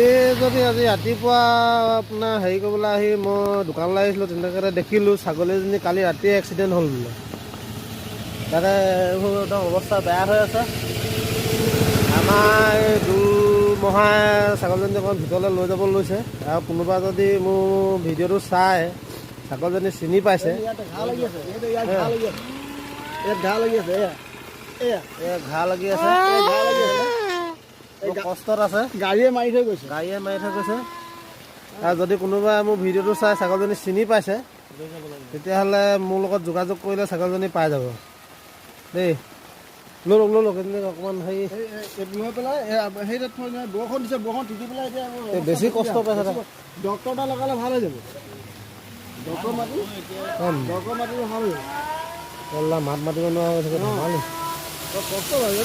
এই যদি আজি ৰাতিপুৱা আপোনাৰ হেৰি কৰিবলৈ আহি মই দোকানলৈ আহিছিলোঁ তেনেকৈ দেখিলোঁ ছাগলীজনী কালি ৰাতিয়ে এক্সিডেণ্ট হ'ল বোলে। তাতে এইবোৰ একদম অৱস্থা বেয়া হৈ আছে। আমাৰ এই দুমহাই ছাগলীজনী অকণ ভিতৰলৈ লৈ যাব লৈছে আৰু কোনোবা যদি মোৰ ভিডিঅ'টো চাই ছাগলীজনী চিনি পাইছে। ঘাঁ লাগি আছে, ঘাঁ লাগি আছে, ঘাঁ লাগি আছে, কষ্টত আছে। গাড়ীয়ে মাৰি থৈ গৈছে, আৰু যদি কোনোবাই মোৰ ভিডিঅ'টো চাই ছাগলীজনী চিনি পাইছে তেতিয়াহ'লে মোৰ লগত যোগাযোগ কৰিলে ছাগলীজনী পাই যাব দেই। লৈ লওক অকণমান হেৰি লৈ পেলাই সেই বৰষুণ দিছে, বৰষুণ তিতি পেলাই এতিয়া বেছি কষ্ট পাইছে। ডক্তৰ এটা লগালে ভাল হৈ যাব। ডক্তৰ মাতিলে ভাল হৈ যাব। মাত মাতিব নোৱাৰা হৈ থাকে, কষ্ট লাগে।